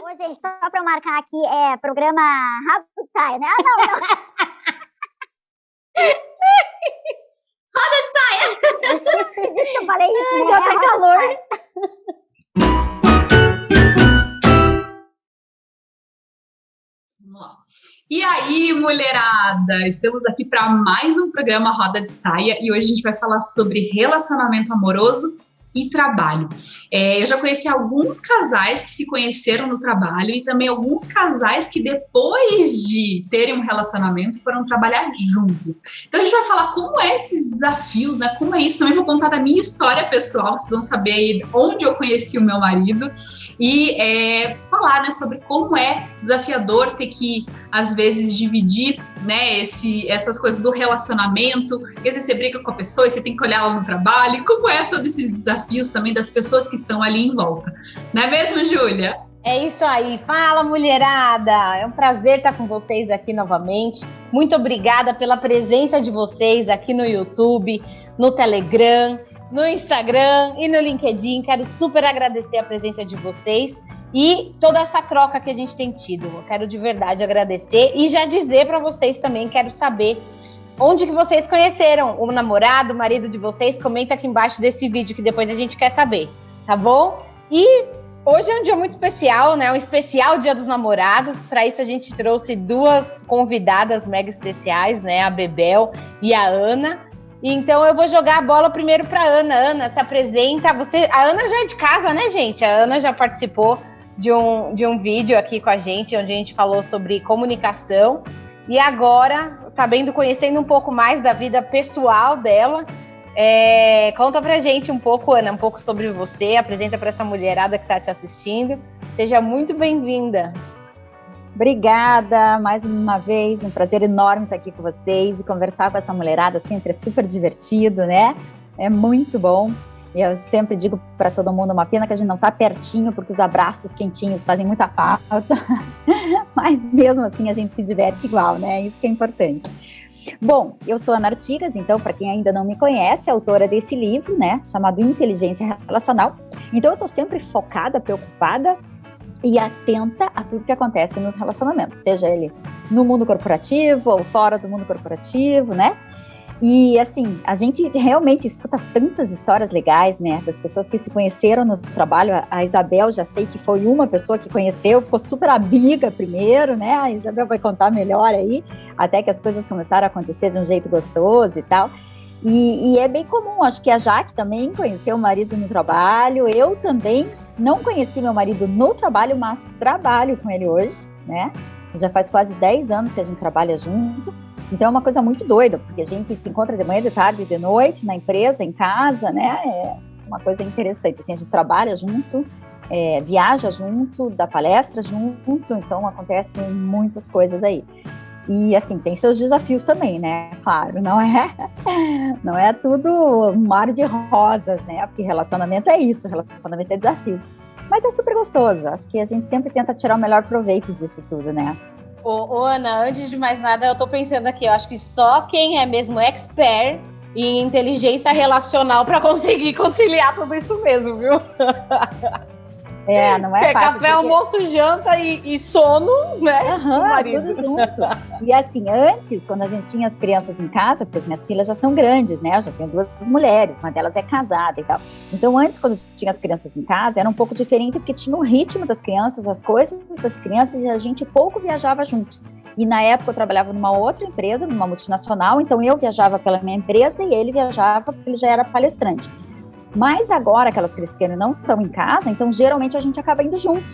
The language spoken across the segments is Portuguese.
Ô, gente, só pra eu marcar aqui, programa Rabo de Saia, né? Ah, não. Roda de saia! Diz que eu falei isso, né? Já tá calor. Vamos lá. E aí, mulherada? Estamos aqui para mais um programa Roda de Saia e hoje a gente vai falar sobre relacionamento amoroso e trabalho. Eu já conheci alguns casais que se conheceram no trabalho e também alguns casais que depois de terem um relacionamento foram trabalhar juntos. Então a gente vai falar como é esses desafios, né? Como é isso. Também vou contar da minha história pessoal, vocês vão saber aí onde eu conheci o meu marido e falar, né, sobre como é desafiador ter que às vezes dividir, né, essas coisas do relacionamento. Às vezes você briga com a pessoa e você tem que olhar ela no trabalho. Como é todos esses desafios também das pessoas que estão ali em volta. Não é mesmo, Júlia? É isso aí. Fala, mulherada! É um prazer estar com vocês aqui novamente. Muito obrigada pela presença de vocês aqui no YouTube, no Telegram, no Instagram e no LinkedIn. Quero super agradecer a presença de vocês e toda essa troca que a gente tem tido. Eu quero de verdade agradecer e já dizer para vocês também, quero saber onde que vocês conheceram o namorado, o marido de vocês. Comenta aqui embaixo desse vídeo que depois a gente quer saber, tá bom? E hoje é um dia muito especial, né? Um especial Dia dos Namorados. Para isso a gente trouxe duas convidadas mega especiais, né? A Bebel e a Ana. Então eu vou jogar a bola primeiro para Ana. Ana, se apresenta. A Ana já é de casa, né, gente? A Ana já participou de um vídeo aqui com a gente, onde a gente falou sobre comunicação. E agora, conhecendo um pouco mais da vida pessoal dela, conta pra gente um pouco, Ana, um pouco sobre você, apresenta para essa mulherada que está te assistindo. Seja muito bem-vinda. Obrigada, mais uma vez, um prazer enorme estar aqui com vocês e conversar com essa mulherada, sempre é super divertido, né? É muito bom. Eu sempre digo para todo mundo, uma pena que a gente não está pertinho, porque os abraços quentinhos fazem muita falta, mas mesmo assim a gente se diverte igual, né? Isso que é importante. Bom, eu sou Ana Artigas, então, para quem ainda não me conhece, autora desse livro, né, chamado Inteligência Relacional. Então eu estou sempre focada, preocupada e atenta a tudo que acontece nos relacionamentos, seja ele no mundo corporativo ou fora do mundo corporativo, né? E assim, a gente realmente escuta tantas histórias legais, né, das pessoas que se conheceram no trabalho. A Isabel, já sei que foi uma pessoa que conheceu, ficou super amiga primeiro, né, a Isabel vai contar melhor aí, até que as coisas começaram a acontecer de um jeito gostoso e tal. E é bem comum, acho que a Jaque também conheceu o marido no trabalho, eu também não conheci meu marido no trabalho, mas trabalho com ele hoje, né, já faz quase 10 anos que a gente trabalha junto. Então é uma coisa muito doida, porque a gente se encontra de manhã, de tarde, de noite, na empresa, em casa, né? É uma coisa interessante. Assim, a gente trabalha junto, viaja junto, dá palestra junto, então acontecem muitas coisas aí. E assim, tem seus desafios também, né? Claro, não é tudo um mar de rosas, né? Porque relacionamento é isso, relacionamento é desafio. Mas é super gostoso, acho que a gente sempre tenta tirar o melhor proveito disso tudo, né? Ô, Ana, antes de mais nada, eu tô pensando aqui, eu acho que só quem é mesmo expert em inteligência relacional para conseguir conciliar tudo isso mesmo, viu? Não é fácil. Café, almoço, janta e sono, né? Tudo junto. E assim, antes, quando a gente tinha as crianças em casa, porque as minhas filhas já são grandes, né? Eu já tenho 2 mulheres, uma delas é casada e tal. Então, antes, quando tinha as crianças em casa, era um pouco diferente, porque tinha o ritmo das crianças, as coisas das crianças, e a gente pouco viajava junto. E na época eu trabalhava numa outra empresa, numa multinacional, então eu viajava pela minha empresa e ele viajava porque ele já era palestrante. Mas agora que elas cresceram e não estão em casa, então geralmente a gente acaba indo junto,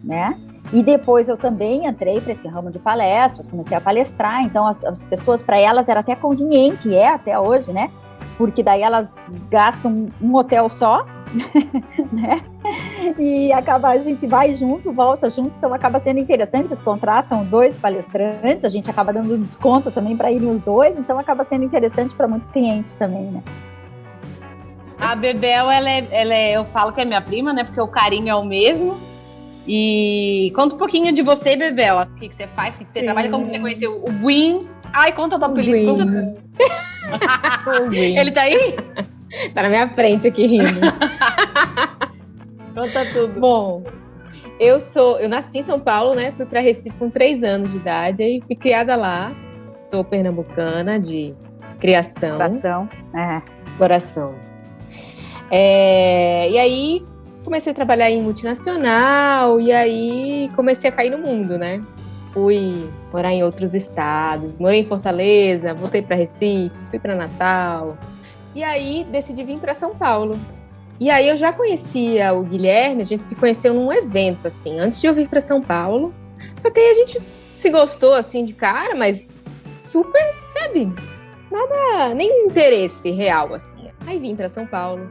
né? E depois eu também entrei para esse ramo de palestras, comecei a palestrar, então as pessoas, para elas era até conveniente, até hoje, né? Porque daí elas gastam um hotel só, né? E a gente vai junto, volta junto, então acaba sendo interessante, eles contratam 2 palestrantes, a gente acaba dando desconto também para irem os 2, então acaba sendo interessante para muito cliente também, né? A Bebel, eu falo que é minha prima, né? Porque o carinho é o mesmo. E conta um pouquinho de você, Bebel. O que você faz, o que você trabalha, como você conheceu o Gwyn. Ai, conta do apelido, conta tudo. Ele tá aí? Tá na minha frente aqui rindo. Conta tudo. Bom, Eu nasci em São Paulo, né? Fui para Recife com 3 anos de idade e fui criada lá. Sou pernambucana de criação. Coração. E aí comecei a trabalhar em multinacional e aí comecei a cair no mundo, né? Fui morar em outros estados, morei em Fortaleza, voltei para Recife, fui para Natal. E aí decidi vir para São Paulo. E aí eu já conhecia o Guilherme, a gente se conheceu num evento, assim, antes de eu vir para São Paulo. Só que aí a gente se gostou, assim, de cara, mas super, sabe? Nada, nem interesse real, assim. Aí vim para São Paulo.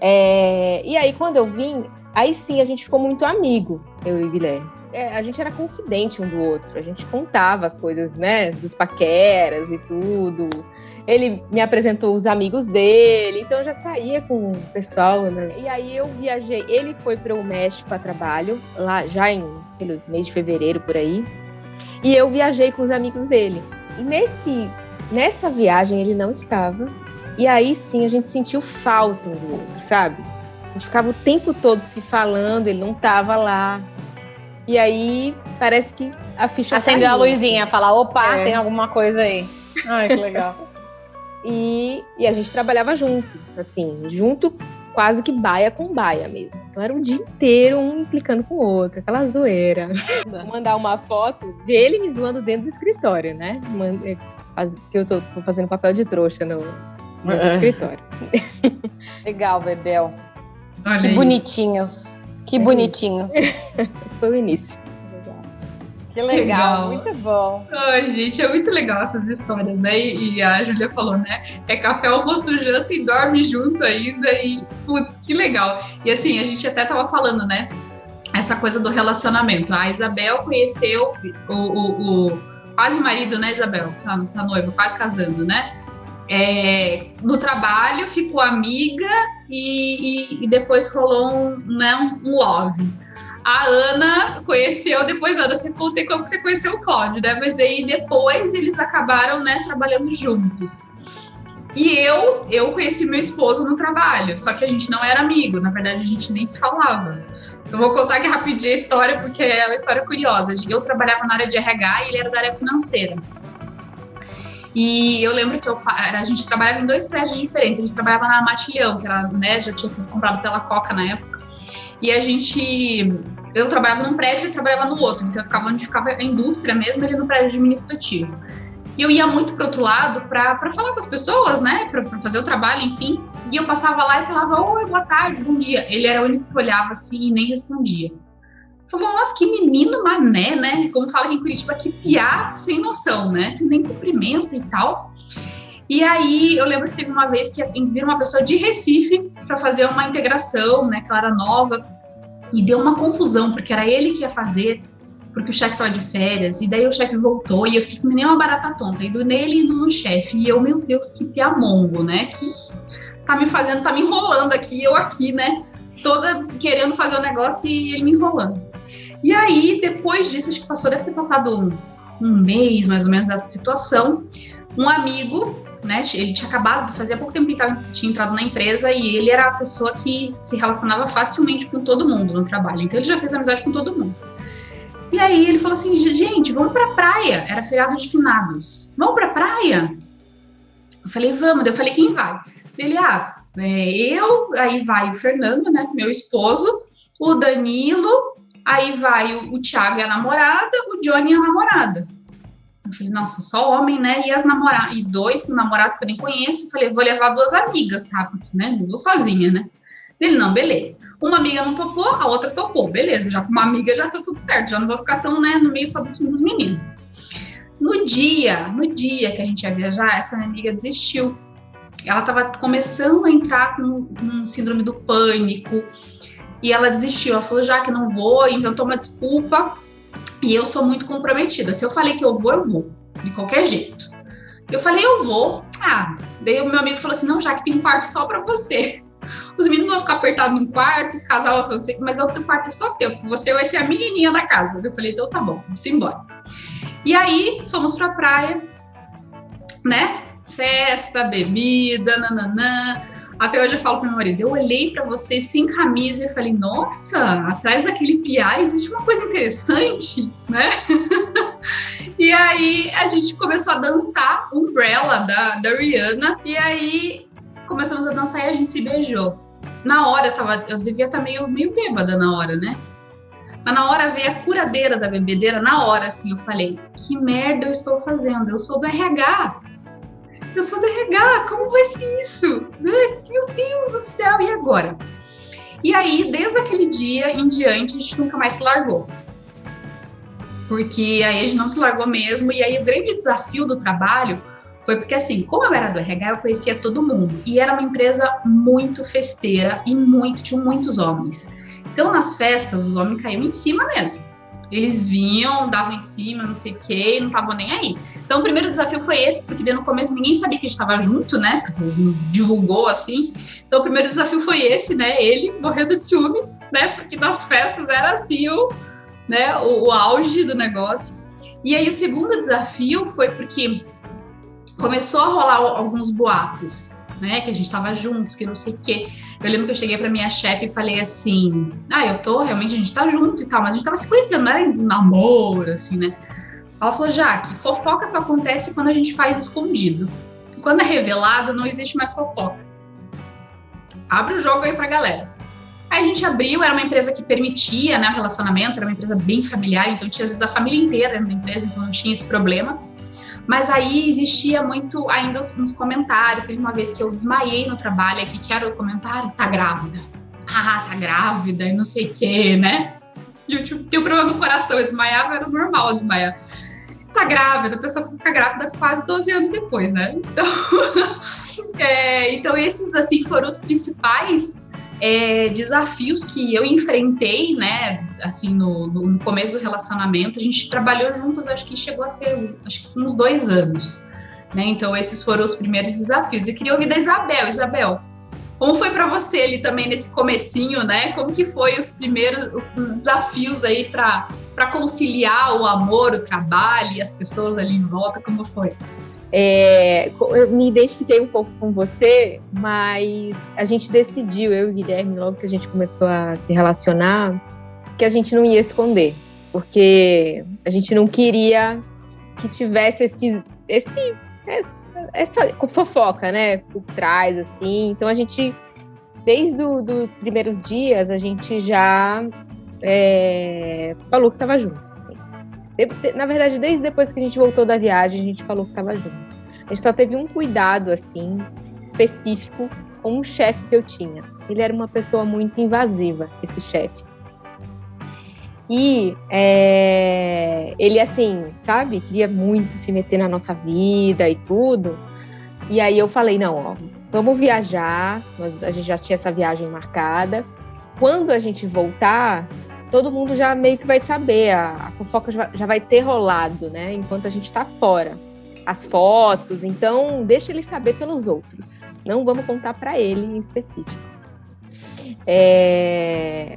E aí quando eu vim, aí sim a gente ficou muito amigo, eu e o Guilherme. A gente era confidente um do outro, a gente contava as coisas, né, dos paqueras e tudo. Ele me apresentou os amigos dele, então eu já saía com o pessoal, né? E aí eu viajei, ele foi para o México a trabalho, lá já pelo mês de fevereiro, por aí. E eu viajei com os amigos dele. E nessa viagem ele não estava. E aí sim a gente sentiu falta um do outro, sabe? A gente ficava o tempo todo se falando, ele não estava lá. E aí parece que a ficha acendeu a luzinha, falar, opa, É. tem alguma coisa aí. Ai, que legal. E a gente trabalhava junto, assim, junto quase que baia com baia mesmo. Então era o dia inteiro um implicando com o outro, aquela zoeira. Vou mandar uma foto de ele me zoando dentro do escritório, né? Que eu tô fazendo papel de trouxa no escritório. Legal, Bebel. Olha Que aí. bonitinhos. Que bonitinhos. Esse foi o início. Que legal, Legal. muito bom. Ai, gente, é muito legal essas histórias, né? E a Júlia falou, né? É café, almoço, janta e dorme junto ainda. E, putz, que legal. E assim, a gente até tava falando, né? Essa coisa do relacionamento. A Isabel conheceu o quase marido, né, Isabel? Tá noiva, quase casando, né? No trabalho, ficou amiga e depois rolou um love. A Ana conheceu, depois, Ana, você contei como que você conheceu o Cláudio, né? Mas aí depois eles acabaram, né, trabalhando juntos. E eu conheci meu esposo no trabalho, só que a gente não era amigo, na verdade a gente nem se falava. Então vou contar aqui rapidinho a história, porque é uma história curiosa. Eu trabalhava na área de RH e ele era da área financeira. E eu lembro que a gente trabalhava em 2 prédios diferentes. A gente trabalhava na Matilhão, que era, né, já tinha sido comprado pela Coca na época. E eu trabalhava num prédio e trabalhava no outro. Então eu ficava onde ficava a indústria mesmo, ele no prédio administrativo. E eu ia muito pro outro lado para falar com as pessoas, né, para fazer o trabalho, enfim. E eu passava lá e falava, oi, boa tarde, bom dia. Ele era o único que olhava assim e nem respondia. Falou, nossa, que menino mané, né? Como fala aqui em Curitiba, que piá sem noção, né? Que nem cumprimenta e tal. E aí, eu lembro que teve uma vez que viram uma pessoa de Recife para fazer uma integração, né? Que ela era nova. E deu uma confusão, porque era ele que ia fazer, porque o chefe estava de férias. E daí o chefe voltou e eu fiquei como nem uma barata tonta, indo nele e indo no chefe. E eu, meu Deus, que piamongo, né? Que tá me enrolando aqui, eu aqui, né? Toda querendo fazer o negócio e ele me enrolando. E aí, depois disso, acho que deve ter passado um mês, mais ou menos, dessa situação. Um amigo, né, ele tinha acabado, fazia pouco tempo que ele tinha entrado na empresa e ele era a pessoa que se relacionava facilmente com todo mundo no trabalho. Então, ele já fez amizade com todo mundo. E aí, ele falou assim, gente, vamos pra praia. Era feriado de finados. Vamos pra praia? Eu falei, vamos. Eu falei, quem vai? Ele, aí vai o Fernando, né, meu esposo, o Danilo, aí vai o Thiago e a namorada, o Johnny e a namorada. Eu falei, nossa, só homem, né? E as namoradas, e 2 com namorado que eu nem conheço. Eu falei, vou levar 2 amigas, tá? Porque, né? Não vou sozinha, né? Ele, não, beleza. Uma amiga não topou, a outra topou. Beleza, já com uma amiga já tá tudo certo. Já não vou ficar tão, né, no meio só dos meninos. No dia que a gente ia viajar, essa minha amiga desistiu. Ela tava começando a entrar com síndrome do pânico. E ela desistiu. Ela falou, já que não vou, inventou uma desculpa. E eu sou muito comprometida. Se eu falei que eu vou. De qualquer jeito. Eu falei, eu vou. Daí o meu amigo falou assim, não, já que tem um quarto só pra você. Os meninos vão ficar apertados num quarto, os casal vão falar, mas outro quarto é só teu. Você vai ser a menininha da casa. Eu falei, então tá bom, vamos embora. E aí, fomos pra praia, né? Festa, bebida, nananã. Até hoje eu falo pro meu marido, eu olhei para você sem camisa e falei, nossa, atrás daquele piá existe uma coisa interessante, né? E aí a gente começou a dançar Umbrella da Rihanna, e aí começamos a dançar e a gente se beijou. Na hora eu devia estar meio bêbada na hora, né? Mas na hora veio a curadeira da bebedeira, na hora assim, eu falei, que merda eu estou fazendo? Eu sou do RH. Eu sou do RH, como vai ser isso? Meu Deus do céu, e agora? E aí, desde aquele dia em diante, a gente nunca mais se largou. Porque aí a gente não se largou mesmo, e aí o grande desafio do trabalho foi porque, assim, como eu era do RH, eu conhecia todo mundo, e era uma empresa muito festeira e tinham muitos homens. Então, nas festas, os homens caíam em cima mesmo. Eles vinham, davam em cima, não sei o quê, não estavam nem aí. Então, o primeiro desafio foi esse, porque no começo ninguém sabia que a gente estava junto, né? Porque divulgou assim. Então, o primeiro desafio foi esse, né? Ele morrendo de ciúmes, né? Porque nas festas era assim o auge do negócio. E aí, o segundo desafio foi porque começou a rolar alguns boatos, né, que a gente tava juntos, que não sei o quê. Eu lembro que eu cheguei pra minha chefe e falei assim, realmente a gente tá junto e tal, mas a gente tava se conhecendo, não era um namoro, assim, né. Ela falou, Jaque, fofoca só acontece quando a gente faz escondido. Quando é revelado, não existe mais fofoca. Abre o jogo aí pra galera. Aí a gente abriu, era uma empresa que permitia, né, o relacionamento, era uma empresa bem familiar, então tinha às vezes a família inteira dentro da empresa, então não tinha esse problema. Mas aí existia muito ainda uns comentários. Teve uma vez que eu desmaiei no trabalho aqui, que era o comentário, tá grávida. Tá grávida e não sei o quê, né? E eu tinha um problema no coração, eu desmaiava, era normal desmaiar. Tá grávida, a pessoa fica grávida quase 12 anos depois, né? Então, então esses, assim, foram os principais desafios que eu enfrentei, né, assim, no começo do relacionamento. A gente trabalhou juntos, acho que chegou a ser uns 2 anos, né, então esses foram os primeiros desafios. Eu queria ouvir da Isabel. Isabel, como foi para você ali também nesse comecinho, né, como que foi os desafios aí para conciliar o amor, o trabalho e as pessoas ali em volta, como foi? Eu me identifiquei um pouco com você, mas a gente decidiu, eu e o Guilherme, logo que a gente começou a se relacionar, que a gente não ia esconder, porque a gente não queria que tivesse essa fofoca, né, por trás, assim. Então a gente, desde os primeiros dias, a gente já falou que estava junto, assim. Na verdade, desde depois que a gente voltou da viagem, a gente falou que estava junto. A gente só teve um cuidado, assim, específico com o chefe que eu tinha. Ele era uma pessoa muito invasiva, esse chefe. E ele, assim, sabe, queria muito se meter na nossa vida e tudo. E aí eu falei, não, vamos viajar. A gente já tinha essa viagem marcada. Quando a gente voltar, todo mundo já meio que vai saber, a fofoca já vai ter rolado, né? Enquanto a gente tá fora. As fotos, então deixa ele saber pelos outros. Não vamos contar para ele em específico.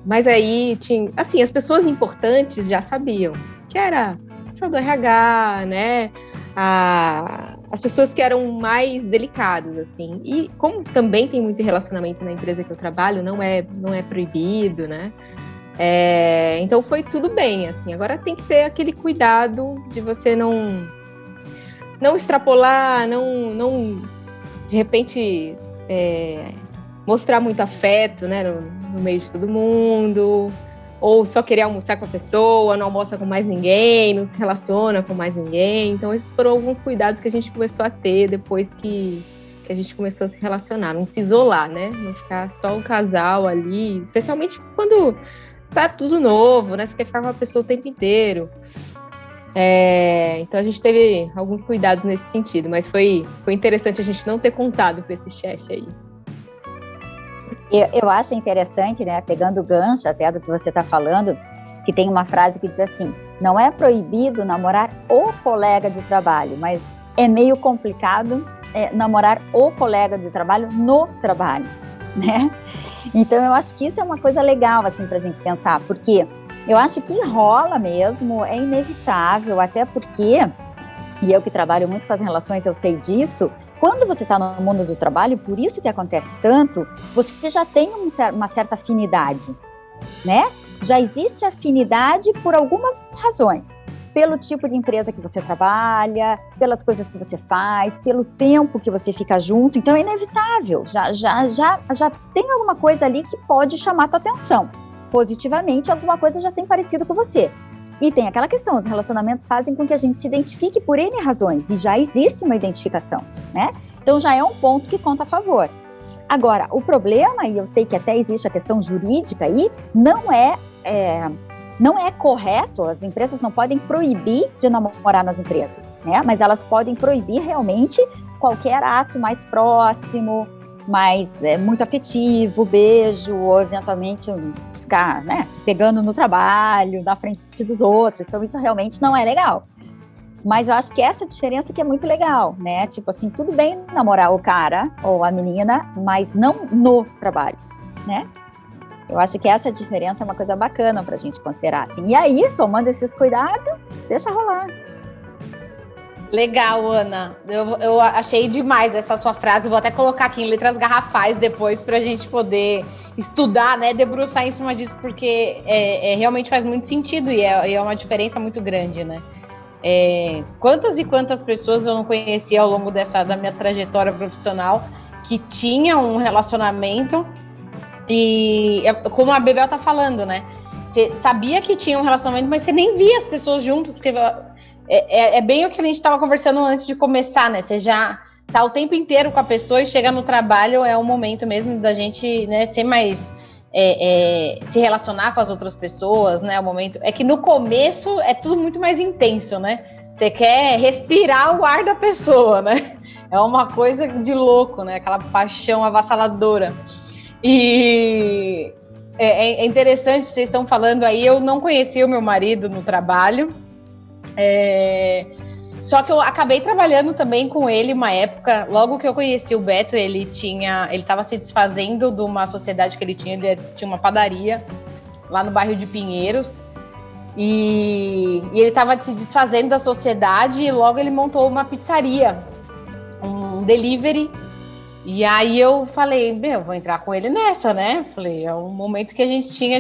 Mas aí tinha, assim, as pessoas importantes já sabiam que era só do RH, né? As pessoas que eram mais delicadas, assim. E como também tem muito relacionamento na empresa que eu trabalho, não é proibido, né? Então foi tudo bem, assim. Agora tem que ter aquele cuidado de você não extrapolar, não de repente mostrar muito afeto, né, no meio de todo mundo, ou só querer almoçar com a pessoa, não almoça com mais ninguém, não se relaciona com mais ninguém. Então esses foram alguns cuidados que a gente começou a ter depois que a gente começou a se relacionar, não se isolar, né, não ficar só um casal ali, especialmente quando tá tudo novo, né, você quer ficar com a pessoa o tempo inteiro. Então a gente teve alguns cuidados nesse sentido, mas foi interessante a gente não ter contado com esse chefe aí. Eu acho interessante, né, pegando o gancho até do que você está falando, que tem uma frase que diz assim, não é proibido namorar o colega de trabalho, mas é meio complicado namorar o colega de trabalho no trabalho, né? Então eu acho que isso é uma coisa legal, assim, pra gente pensar, porque eu acho que rola mesmo, é inevitável, até porque, e eu que trabalho muito com as relações, eu sei disso, Quando você está no mundo do trabalho, por isso que acontece tanto, você já tem uma certa afinidade, né? Já existe afinidade por algumas razões. Pelo tipo de empresa que você trabalha, pelas coisas que você faz, pelo tempo que você fica junto. Então é inevitável, já tem alguma coisa ali que pode chamar a tua atenção. Positivamente, alguma coisa já tem parecido com você. E tem aquela questão, os relacionamentos fazem com que a gente se identifique por N razões, e já existe uma identificação, né? Então já é um ponto que conta a favor. Agora, o problema, e eu sei que até existe a questão jurídica aí, não é correto, as empresas não podem proibir de namorar nas empresas, né? Mas elas podem proibir realmente qualquer ato mais próximo, mais muito afetivo, beijo, ou eventualmente ficar, né, se pegando no trabalho, na frente dos outros. Então isso realmente não é legal. Mas eu acho que essa diferença que é muito legal, né? Tipo assim, tudo bem namorar o cara ou a menina, mas não no trabalho, né? Eu acho que essa diferença é uma coisa bacana pra gente considerar, assim. E aí, tomando esses cuidados, deixa rolar. Legal, Ana. Eu achei demais essa sua frase. Vou até colocar aqui em letras garrafais depois pra gente poder estudar, né? Debruçar em cima disso, porque realmente faz muito sentido e é uma diferença muito grande, né? Quantas e quantas pessoas eu não conheci ao longo da minha trajetória profissional que tinham um relacionamento e, como a Bebel tá falando, né? Você sabia que tinha um relacionamento, mas você nem via as pessoas juntas, porque é bem o que a gente estava conversando antes de começar, né? Você já tá o tempo inteiro com a pessoa e chega no trabalho, é o momento mesmo da gente, né, ser mais... se relacionar com as outras pessoas, né? O momento é que no começo é tudo muito mais intenso, né? Você quer respirar o ar da pessoa, né? É uma coisa de louco, né? Aquela paixão avassaladora. E é interessante, vocês estão falando aí, eu não conheci o meu marido no trabalho, só que eu acabei trabalhando também com ele uma época, logo que eu conheci o Beto, ele estava se desfazendo de uma sociedade que ele tinha uma padaria lá no bairro de Pinheiros, e ele estava se desfazendo da sociedade e logo ele montou uma pizzaria, um delivery. E aí eu falei, vou entrar com ele nessa, né? Falei, é um momento que a gente tinha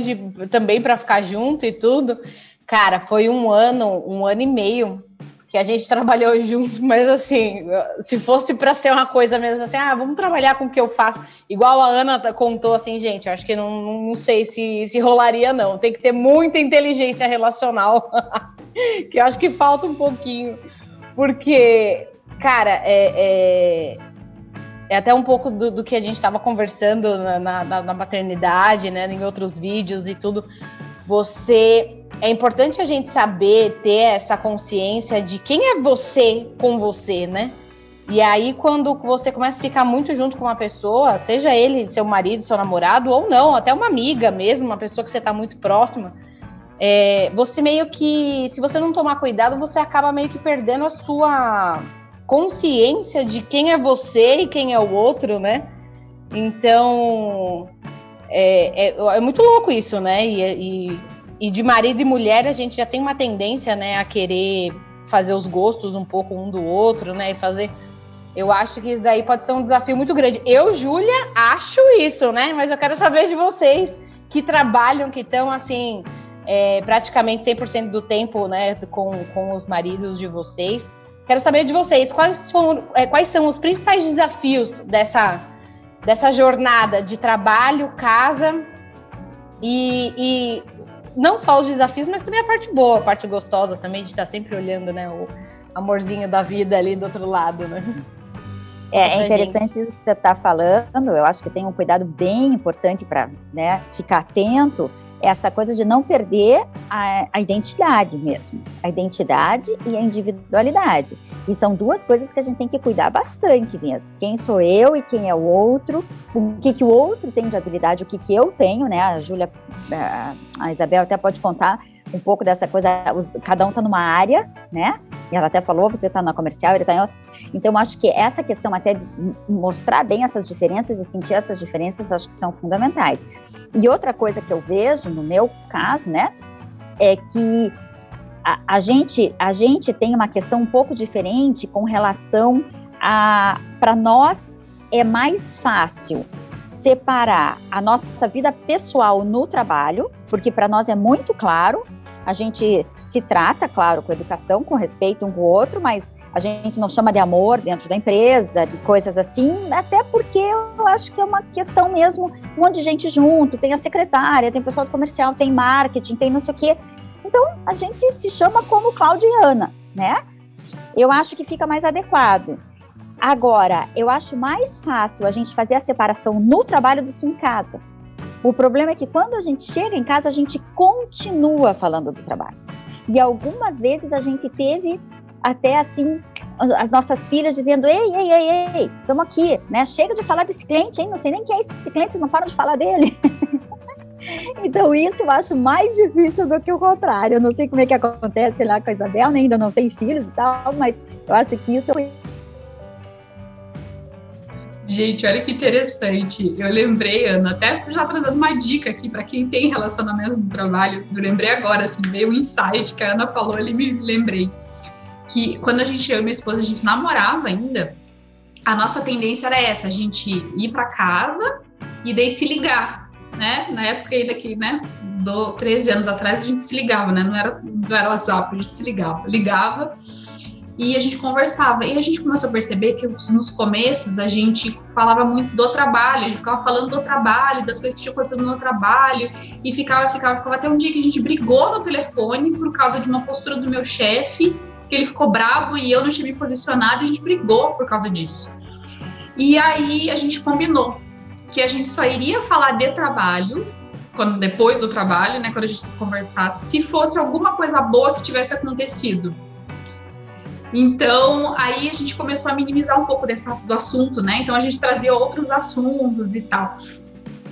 também para ficar junto e tudo. Cara, foi um ano e meio que a gente trabalhou junto, mas assim, se fosse para ser uma coisa mesmo assim, vamos trabalhar com o que eu faço. Igual a Ana contou assim, gente, eu acho que não sei se rolaria não. Tem que ter muita inteligência relacional, que eu acho que falta um pouquinho. Porque, cara, é até um pouco do que a gente estava conversando na maternidade, né, em outros vídeos e tudo. É importante a gente saber ter essa consciência de quem é você com você, né? E aí, quando você começa a ficar muito junto com uma pessoa, seja ele seu marido, seu namorado, ou não, até uma amiga mesmo, uma pessoa que você está muito próxima, você meio que, se você não tomar cuidado, você acaba meio que perdendo a sua consciência de quem é você e quem é o outro, né? Então, é muito louco isso, né? E de marido e mulher, a gente já tem uma tendência, né, a querer fazer os gostos um pouco um do outro, né? Eu acho que isso daí pode ser um desafio muito grande. Eu, Júlia, acho isso, né? Mas eu quero saber de vocês que trabalham, que estão, assim, praticamente 100% do tempo, né, com os maridos de vocês. Quero saber de vocês, quais são os principais desafios dessa jornada de trabalho, casa e não só os desafios, mas também a parte boa, a parte gostosa também, de estar sempre olhando, né, o amorzinho da vida ali do outro lado, né? É interessante isso que você está falando, eu acho que tem um cuidado bem importante para, né, ficar atento, essa coisa de não perder a identidade mesmo, a identidade e a individualidade. E são duas coisas que a gente tem que cuidar bastante mesmo. Quem sou eu e quem é o outro, o que o outro tem de habilidade, o que eu tenho, né? A Júlia, a Isabel até pode contar um pouco dessa coisa, cada um está numa área, né? E ela até falou, você está na comercial, ele está em outra. Então, eu acho que essa questão até de mostrar bem essas diferenças e sentir essas diferenças, acho que são fundamentais. E outra coisa que eu vejo, no meu caso, né, é que a gente tem uma questão um pouco diferente com relação para nós é mais fácil separar a nossa vida pessoal no trabalho, porque para nós é muito claro, a gente se trata, claro, com educação, com respeito um com o outro, mas a gente não chama de amor dentro da empresa, de coisas assim, até porque eu acho que é uma questão mesmo, um monte de gente junto, tem a secretária, tem o pessoal do comercial, tem marketing, tem não sei o quê. Então, a gente se chama como Cláudia e Ana, né? Eu acho que fica mais adequado. Agora, eu acho mais fácil a gente fazer a separação no trabalho do que em casa. O problema é que quando a gente chega em casa, a gente continua falando do trabalho. E algumas vezes a gente teve até assim, as nossas filhas dizendo, ei, estamos aqui, né? Chega de falar desse cliente, hein? Não sei nem quem é esse cliente, vocês não param de falar dele. Então isso eu acho mais difícil do que o contrário. Eu não sei como é que acontece lá com a Isabel, né? Ainda não tem filhos e tal, mas eu acho que isso é... Gente, olha que interessante. Eu lembrei, Ana, até já trazendo uma dica aqui para quem tem relacionamento no trabalho. Eu lembrei agora, assim, veio um insight que a Ana falou, ali me lembrei. Que quando eu e minha esposa, a gente namorava ainda, a nossa tendência era essa, a gente ir para casa e daí se ligar, né? Na época ainda que, né, 13 anos atrás, a gente se ligava, né? Não era WhatsApp, a gente se ligava e a gente conversava. E a gente começou a perceber que nos começos a gente falava muito do trabalho, a gente ficava falando do trabalho, das coisas que tinham acontecido no trabalho, e ficava até um dia que a gente brigou no telefone por causa de uma postura do meu chefe, que ele ficou bravo e eu não tinha me posicionado, e a gente brigou por causa disso. E aí a gente combinou que a gente só iria falar de trabalho, depois do trabalho, né, quando a gente conversasse, se fosse alguma coisa boa que tivesse acontecido. Então, aí a gente começou a minimizar um pouco do assunto, né, então a gente trazia outros assuntos e tal.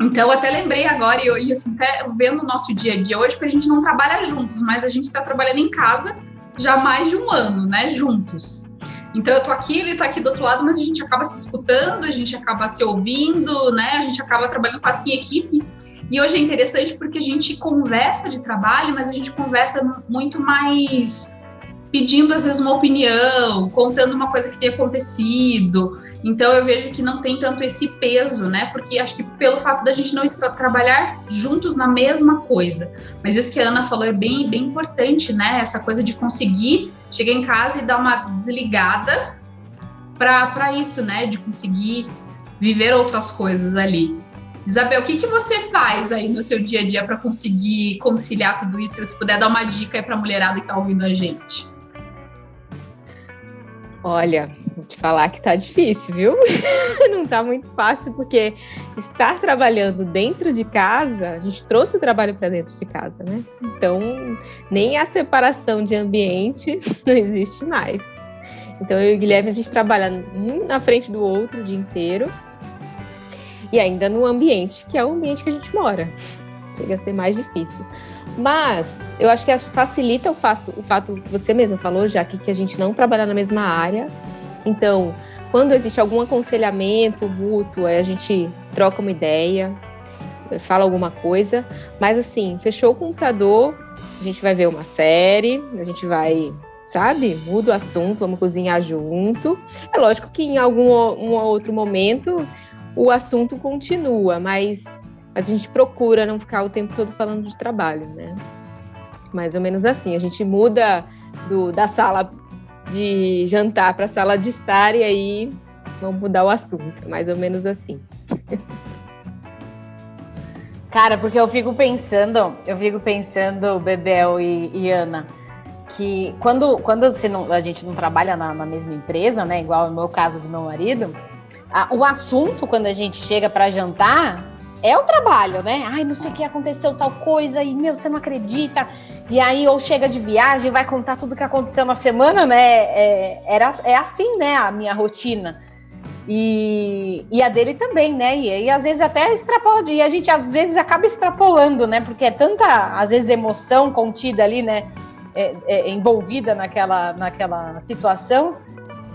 Então, eu até lembrei agora, e assim, até vendo o nosso dia a dia hoje, porque a gente não trabalha juntos, mas a gente está trabalhando em casa já há mais de um ano, né, juntos. Então eu tô aqui, ele tá aqui do outro lado, mas a gente acaba se escutando, a gente acaba se ouvindo, né, a gente acaba trabalhando quase que em equipe. E hoje é interessante porque a gente conversa de trabalho, mas a gente conversa muito mais pedindo às vezes uma opinião, contando uma coisa que tem acontecido. Então eu vejo que não tem tanto esse peso, né? Porque acho que pelo fato da gente não trabalhar juntos na mesma coisa. Mas isso que a Ana falou é bem, bem importante, né? Essa coisa de conseguir chegar em casa e dar uma desligada para isso, né? De conseguir viver outras coisas ali. Isabel, o que você faz aí no seu dia a dia para conseguir conciliar tudo isso? Se você puder dar uma dica aí para a mulherada que está ouvindo a gente. Olha, vou te falar que tá difícil, viu? Não tá muito fácil, porque estar trabalhando dentro de casa, a gente trouxe o trabalho para dentro de casa, né? Então, nem a separação de ambiente não existe mais. Então, eu e o Guilherme, a gente trabalha um na frente do outro o dia inteiro, e ainda no ambiente, que é o ambiente que a gente mora. Chega a ser mais difícil. Mas eu acho que facilita o fato que você mesma falou, já que a gente não trabalha na mesma área. Então, quando existe algum aconselhamento mútuo, a gente troca uma ideia, fala alguma coisa. Mas assim, fechou o computador, a gente vai ver uma série, a gente vai, sabe, muda o assunto, vamos cozinhar junto. É lógico que em algum outro momento o assunto continua, mas a gente procura não ficar o tempo todo falando de trabalho, né? Mais ou menos assim. A gente muda da sala de jantar para a sala de estar e aí vamos mudar o assunto. Mais ou menos assim. Cara, porque eu fico pensando, Bebel e Ana, que quando a gente não trabalha na mesma empresa, né? Igual no meu caso do meu marido, o assunto, quando a gente chega para jantar, é o trabalho, né? Ai, não sei o que aconteceu, tal coisa, e meu, você não acredita. E aí, ou chega de viagem, vai contar tudo o que aconteceu na semana, né? É assim, né, a minha rotina. E a dele também, né? E às vezes até extrapola, e a gente às vezes acaba extrapolando, né? Porque é tanta, às vezes, emoção contida ali, né? Envolvida naquela situação,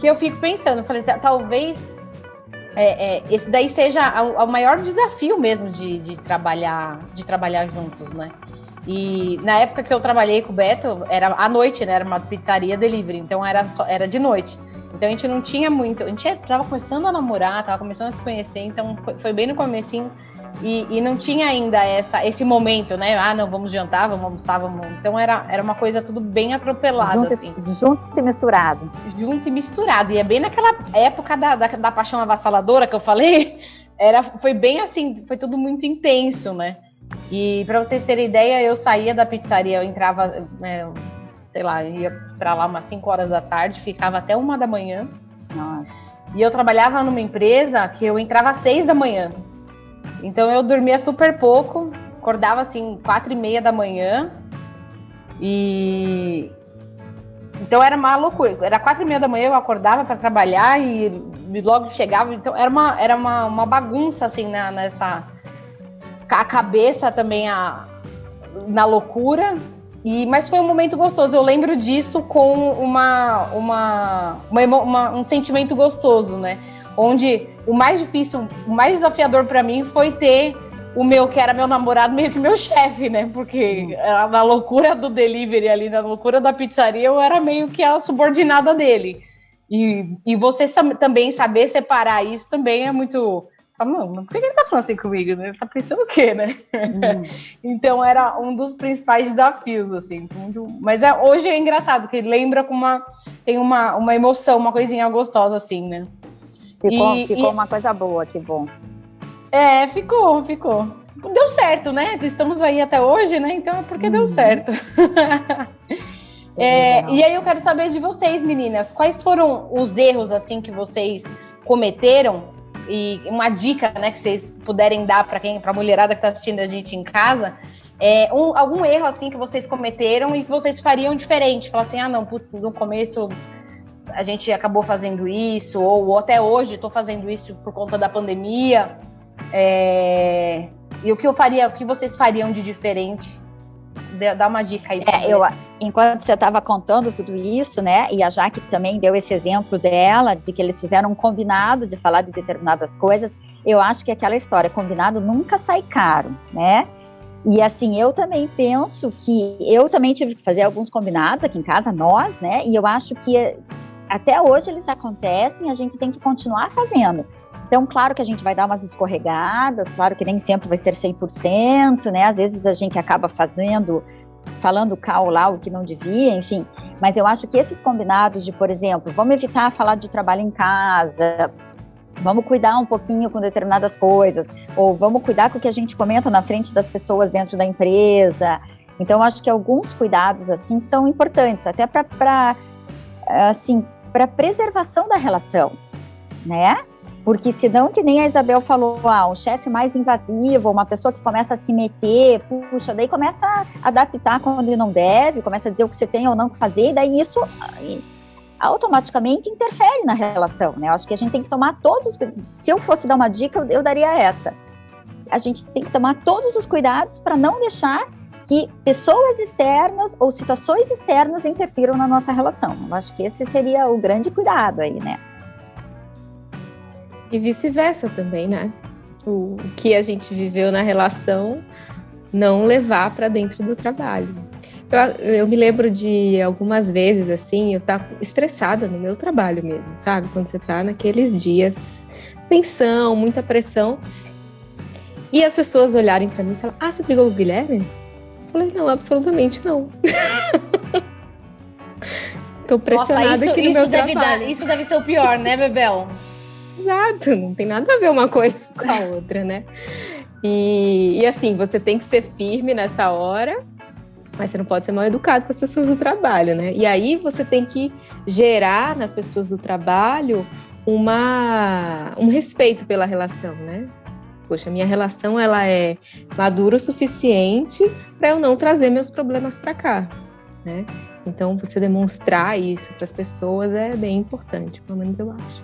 que eu fico pensando, eu falei, talvez esse daí seja o maior desafio mesmo de trabalhar juntos, né? E na época que eu trabalhei com o Beto, era à noite, né? Era uma pizzaria delivery, então era de noite. Então a gente não tinha muito, a gente tava começando a namorar, tava começando a se conhecer, então foi bem no comecinho e não tinha ainda esse momento, né? Ah, não, vamos jantar, vamos almoçar, vamos... Então era uma coisa tudo bem atropelada, assim. Junto e misturado. Junto e misturado, e é bem naquela época da paixão avassaladora que eu falei, foi bem assim, foi tudo muito intenso, né? E para vocês terem ideia, eu saía da pizzaria, eu entrava... sei lá, ia pra lá umas 5 horas da tarde, ficava até 1 da manhã. Nossa. E eu trabalhava numa empresa que eu entrava às 6 da manhã. Então eu dormia super pouco, acordava assim 4:30 da manhã. E então era uma loucura. Era 4:30 da manhã, eu acordava para trabalhar e logo chegava. Então era uma bagunça assim nessa a cabeça também na loucura. Mas foi um momento gostoso, eu lembro disso com um sentimento gostoso, né? Onde o mais difícil, o mais desafiador para mim foi ter que era meu namorado, meio que meu chefe, né? Porque na loucura do delivery ali, na loucura da pizzaria, eu era meio que a subordinada dele. E você também saber separar isso também é muito... Não, por que ele tá falando assim comigo, né? Ele tá pensando o quê, né? Então era um dos principais desafios, assim. Mas hoje é engraçado, que lembra tem uma emoção, uma coisinha gostosa, assim, né? Ficou uma coisa boa, que bom. Ficou. Deu certo, né? Estamos aí até hoje, né? Então é porque deu certo. E aí eu quero saber de vocês, meninas, quais foram os erros, assim, que vocês cometeram? E uma dica, né, que vocês puderem dar para a mulherada que está assistindo a gente em casa, algum erro assim que vocês cometeram e que vocês fariam diferente. Falar assim, não, putz, no começo a gente acabou fazendo isso, ou até hoje estou fazendo isso por conta da pandemia. E o que vocês fariam de diferente? Dá uma dica aí. Enquanto você estava contando tudo isso, né, e a Jaque também deu esse exemplo dela, de que eles fizeram um combinado de falar de determinadas coisas, eu acho que aquela história, combinado nunca sai caro, né? E assim, eu também penso que eu também tive que fazer alguns combinados aqui em casa, nós, né, e eu acho que até hoje eles acontecem, a gente tem que continuar fazendo. Então, claro que a gente vai dar umas escorregadas, claro que nem sempre vai ser 100%, né? Às vezes a gente acaba falando cal lá o que não devia, enfim. Mas eu acho que esses combinados de, por exemplo, vamos evitar falar de trabalho em casa, vamos cuidar um pouquinho com determinadas coisas, ou vamos cuidar com o que a gente comenta na frente das pessoas dentro da empresa. Então, eu acho que alguns cuidados, assim, são importantes, até para preservação da relação, né? Porque senão, que nem a Isabel falou, um chefe mais invasivo, uma pessoa que começa a se meter, puxa, daí começa a adaptar quando não deve, começa a dizer o que você tem ou não que fazer, e daí isso automaticamente interfere na relação, né? Eu acho que a gente tem que tomar se eu fosse dar uma dica, eu daria essa. A gente tem que tomar todos os cuidados para não deixar que pessoas externas ou situações externas interfiram na nossa relação. Eu acho que esse seria o grande cuidado aí, né? E vice-versa também, né? O que a gente viveu na relação, não levar para dentro do trabalho. Eu me lembro de algumas vezes, assim, eu estar estressada no meu trabalho mesmo, sabe? Quando você tá naqueles dias, tensão, muita pressão, e as pessoas olharem para mim e falar, você brigou com o Guilherme? Eu falei, não, absolutamente não. Tô pressionada aqui no meu trabalho. Isso deve ser o pior, né, Bebel? Exato, não tem nada a ver uma coisa com a outra, né? E assim, você tem que ser firme nessa hora, mas você não pode ser mal educado com as pessoas do trabalho, né? E aí você tem que gerar nas pessoas do trabalho um respeito pela relação, né? Poxa, minha relação, ela é madura o suficiente para eu não trazer meus problemas para cá, né? Então, você demonstrar isso para as pessoas é bem importante, pelo menos eu acho.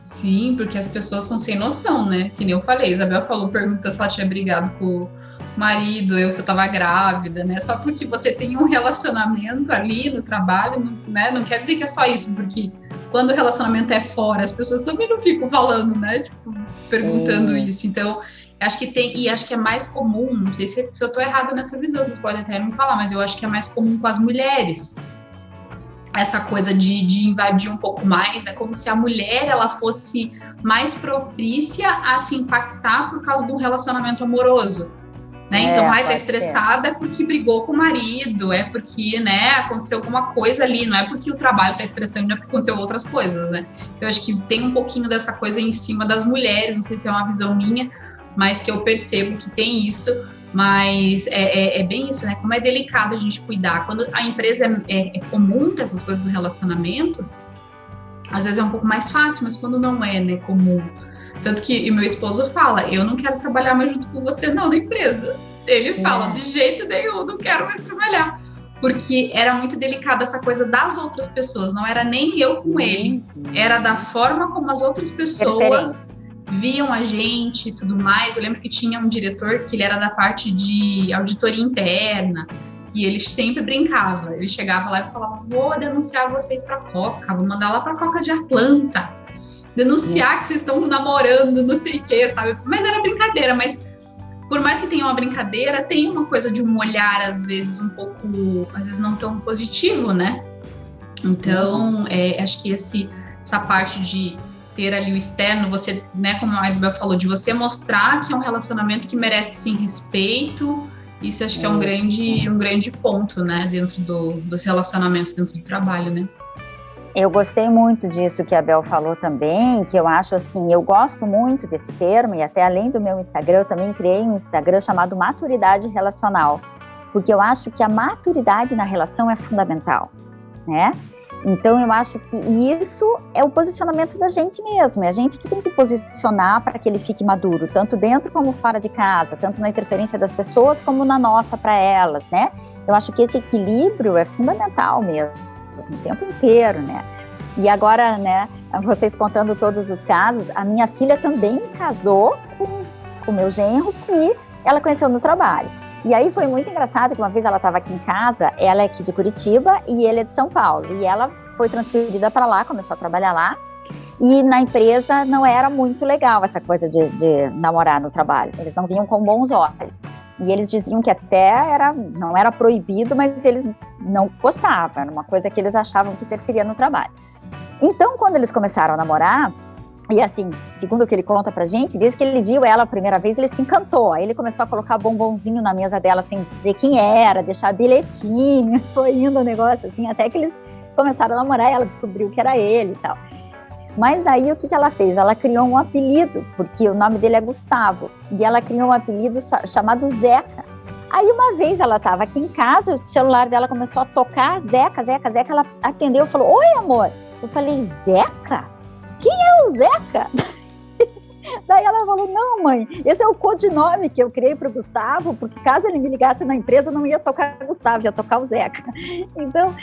Sim, porque as pessoas são sem noção, né? Que nem eu falei, Isabel pergunta se ela tinha brigado com o marido, se eu tava grávida, né? Só porque você tem um relacionamento ali no trabalho, né? Não quer dizer que é só isso, porque quando o relacionamento é fora, as pessoas também não ficam falando, né? Tipo, perguntando isso. Então, Acho que tem, e acho que é mais comum, não sei se eu estou errada nessa visão, vocês podem até me falar, mas eu acho que é mais comum com as mulheres. Essa coisa de invadir um pouco mais, né? Como se a mulher ela fosse mais propícia a se impactar por causa de um relacionamento amoroso. Né? Então, tá estressada porque brigou com o marido, é porque, né, aconteceu alguma coisa ali, não é porque o trabalho tá estressando, não é porque aconteceu outras coisas, né? Então, eu acho que tem um pouquinho dessa coisa em cima das mulheres, não sei se é uma visão minha, mas que eu percebo que tem isso, mas é bem isso, né? Como é delicado a gente cuidar. Quando a empresa é comum ter essas coisas do relacionamento, às vezes é um pouco mais fácil, mas quando não é, né, comum. Tanto que o meu esposo fala, eu não quero trabalhar mais junto com você não na empresa. Ele fala, de jeito nenhum, não quero mais trabalhar. Porque era muito delicada essa coisa das outras pessoas, não era nem eu com ele, era da forma como as outras pessoas viam a gente e tudo mais. Eu lembro que tinha um diretor que ele era da parte de auditoria interna, e ele sempre brincava, ele chegava lá e falava, vou denunciar vocês pra Coca, vou mandar lá pra Coca de Atlanta, denunciar que vocês estão namorando, não sei o que, sabe? Mas era brincadeira, mas por mais que tenha uma brincadeira, tem uma coisa de um olhar, às vezes, um pouco, às vezes não tão positivo, né? Então, acho que essa parte de ter ali o externo, você, né, como a Isabel falou, de você mostrar que é um relacionamento que merece, sim, respeito, isso acho que é um grande ponto, né, dentro dos relacionamentos, dentro do trabalho, né? Eu gostei muito disso que a Bel falou também, que eu acho assim, eu gosto muito desse termo, e até além do meu Instagram, eu também criei um Instagram chamado Maturidade Relacional, porque eu acho que a maturidade na relação é fundamental, né? Então eu acho que isso é o posicionamento da gente mesmo, é a gente que tem que posicionar para que ele fique maduro, tanto dentro como fora de casa, tanto na interferência das pessoas como na nossa para elas, né? Eu acho que esse equilíbrio é fundamental mesmo, o tempo inteiro, né? E agora, né, vocês contando todos os casos, a minha filha também casou com o meu genro, que ela conheceu no trabalho. E aí foi muito engraçado que uma vez ela estava aqui em casa, ela é aqui de Curitiba e ele é de São Paulo, e ela foi transferida para lá, começou a trabalhar lá, e na empresa não era muito legal essa coisa de namorar no trabalho, eles não vinham com bons olhos. E eles diziam que até não era proibido, mas eles não gostavam, era uma coisa que eles achavam que interferia no trabalho. Então, quando eles começaram a namorar, e assim, segundo o que ele conta pra gente, desde que ele viu ela a primeira vez, ele se encantou. Aí ele começou a colocar bombonzinho na mesa dela, sem dizer quem era, deixar bilhetinho, foi indo o negócio assim, até que eles começaram a namorar e ela descobriu que era ele e tal. Mas daí o que ela fez? Ela criou um apelido, porque o nome dele é Gustavo, e ela criou um apelido chamado Zeca. Aí uma vez ela estava aqui em casa, o celular dela começou a tocar, Zeca, ela atendeu e falou, oi amor. Eu falei, Zeca? Quem é o Zeca? Daí ela falou, não mãe, esse é o codinome que eu criei para o Gustavo, porque caso ele me ligasse na empresa, não ia tocar Gustavo, ia tocar o Zeca. Então,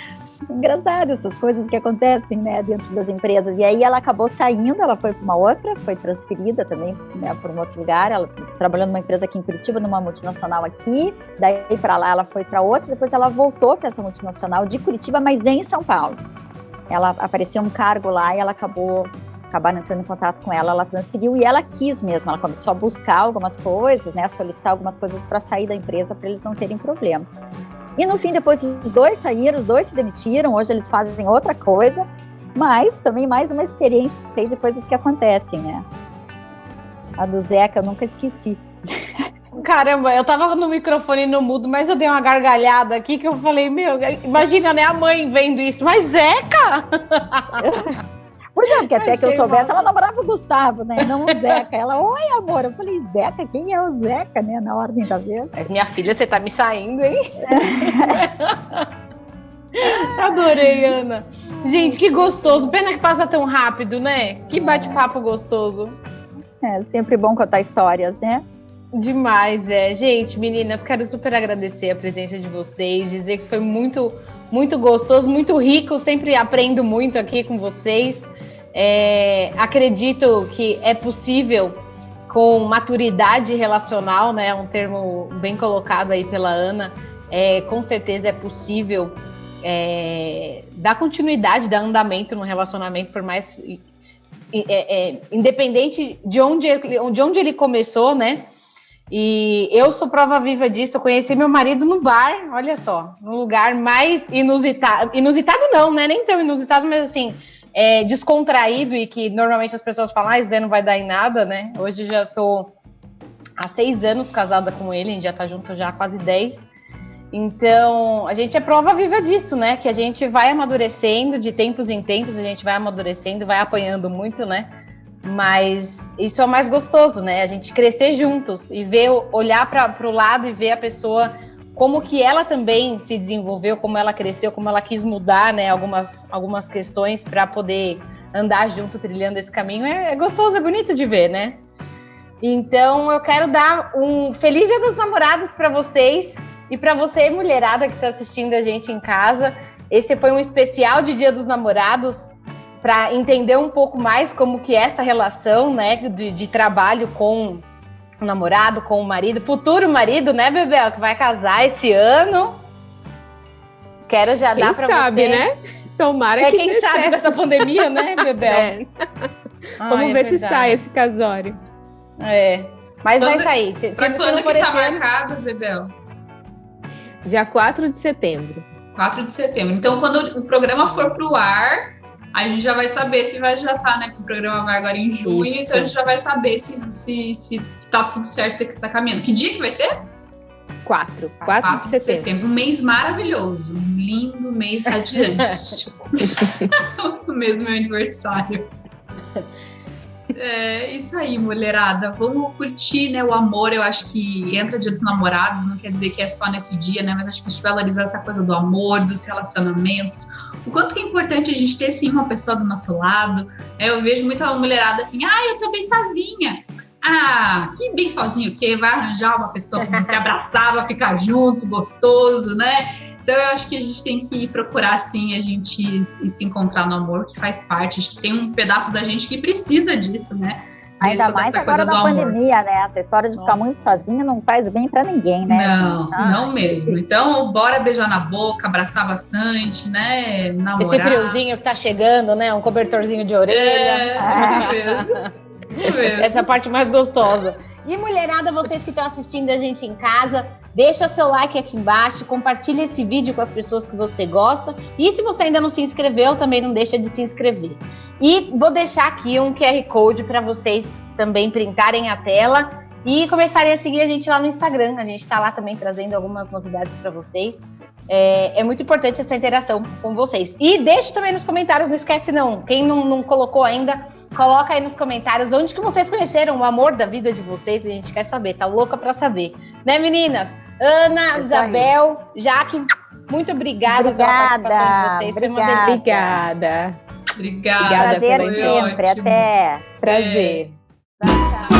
engraçado essas coisas que acontecem, né, dentro das empresas. E aí ela acabou saindo, ela foi para uma outra, foi transferida também, né, para um outro lugar, ela trabalhando numa empresa aqui em Curitiba, numa multinacional aqui, daí para lá ela foi para outra, depois ela voltou para essa multinacional de Curitiba, mas em São Paulo. Ela apareceu um cargo lá e ela acabaram entrando em contato com ela, ela transferiu e ela quis mesmo, ela começou a buscar algumas coisas, né, a solicitar algumas coisas para sair da empresa para eles não terem problema. E no fim, depois os dois saíram, os dois se demitiram, hoje eles fazem outra coisa, mas também mais uma experiência de coisas que acontecem, né. A do Zeca eu nunca esqueci. Caramba, eu tava no microfone no mudo, mas eu dei uma gargalhada aqui que eu falei, meu, imagina, né, a mãe vendo isso, mas Zeca? Pois é, porque até que eu soubesse, ela namorava o Gustavo, né, não o Zeca. Ela, oi amor, eu falei, Zeca, quem é o Zeca, né, na ordem da vez. Mas minha filha, você tá me saindo, hein? Adorei, Ana. Gente, que gostoso, pena que passa tão rápido, né? Que bate-papo gostoso. É sempre bom contar histórias, né? Demais, gente, meninas, quero super agradecer a presença de vocês, dizer que foi muito, muito gostoso, muito rico, sempre aprendo muito aqui com vocês. Acredito que é possível, com maturidade relacional, né, um termo bem colocado aí pela Ana, com certeza é possível dar continuidade, dar andamento no relacionamento, por mais independente de onde ele começou, né? E eu sou prova viva disso. Eu conheci meu marido no bar, olha só, no lugar mais inusitado. Inusitado não, né? Nem tão inusitado, mas assim, descontraído e que normalmente as pessoas falam, isso daí não vai dar em nada, né? Hoje já tô há 6 anos casada com ele, a gente já tá junto já há quase 10. Então, a gente é prova viva disso, né? Que a gente vai amadurecendo, de tempos em tempos, a gente vai amadurecendo, vai apanhando muito, né? Mas isso é o mais gostoso, né? A gente crescer juntos e ver, olhar para o lado e ver a pessoa, como que ela também se desenvolveu, como ela cresceu, como ela quis mudar, né? Algumas questões para poder andar junto, trilhando esse caminho. É gostoso, é bonito de ver, né? Então, eu quero dar um feliz Dia dos Namorados para vocês. E para você, mulherada que está assistindo a gente em casa, esse foi um especial de Dia dos Namorados para entender um pouco mais como que é essa relação, né, de trabalho com o namorado, com o marido, futuro marido, né, Bebel, que vai casar esse ano. Quero já dar para você. Quem sabe, né? Tomara que quem sabe com essa pandemia, né, Bebel? Vamos ver se sai esse casório. Mas vai sair. Para quando que tá marcado, Bebel? Dia 4 de setembro. 4 de setembro. Então, quando o programa for pro ar, a gente já vai saber se vai já tá, né? Porque o programa vai agora em junho, isso. Então a gente já vai saber se tá tudo certo, se tá caminhando. Que dia que vai ser? 4 de setembro. Um mês maravilhoso. Um lindo mês radiante. O mês do meu aniversário. É isso aí, mulherada. Vamos curtir, né, o amor. Eu acho que entra Dia dos Namorados, não quer dizer que é só nesse dia, né? Mas acho que a gente valorizar essa coisa do amor, dos relacionamentos. O quanto que é importante a gente ter, sim, uma pessoa do nosso lado. Eu vejo muita mulherada assim, eu tô bem sozinha. Que bem sozinho, que vai arranjar uma pessoa pra você abraçar, vai ficar junto, gostoso, né? Então, eu acho que a gente tem que procurar, assim, a gente se encontrar no amor, que faz parte. Acho que tem um pedaço da gente que precisa disso, né? Ainda mais agora na pandemia, né? Essa história de ficar muito sozinha não faz bem pra ninguém, né? Não mesmo. Então, bora beijar na boca, abraçar bastante, né? Namorar. Esse friozinho que tá chegando, né? Um cobertorzinho de orelha. Isso mesmo. Essa é a parte mais gostosa. E mulherada, vocês que estão assistindo a gente em casa, deixa seu like aqui embaixo, compartilha esse vídeo com as pessoas que você gosta. E se você ainda não se inscreveu, também não deixa de se inscrever. E vou deixar aqui um QR Code para vocês também printarem a tela e começarem a seguir a gente lá no Instagram. A gente está lá também trazendo algumas novidades para vocês. É muito importante essa interação com vocês. E deixe também nos comentários, não esquece não. Quem não colocou ainda, coloca aí nos comentários onde que vocês conheceram o amor da vida de vocês. A gente quer saber, tá louca pra saber. Né, meninas? Ana, Isabel, Jaque, muito obrigada pela participação de vocês. Foi uma delícia. Obrigada. Prazer foi sempre. Ótimo. Até. Prazer. Tchau.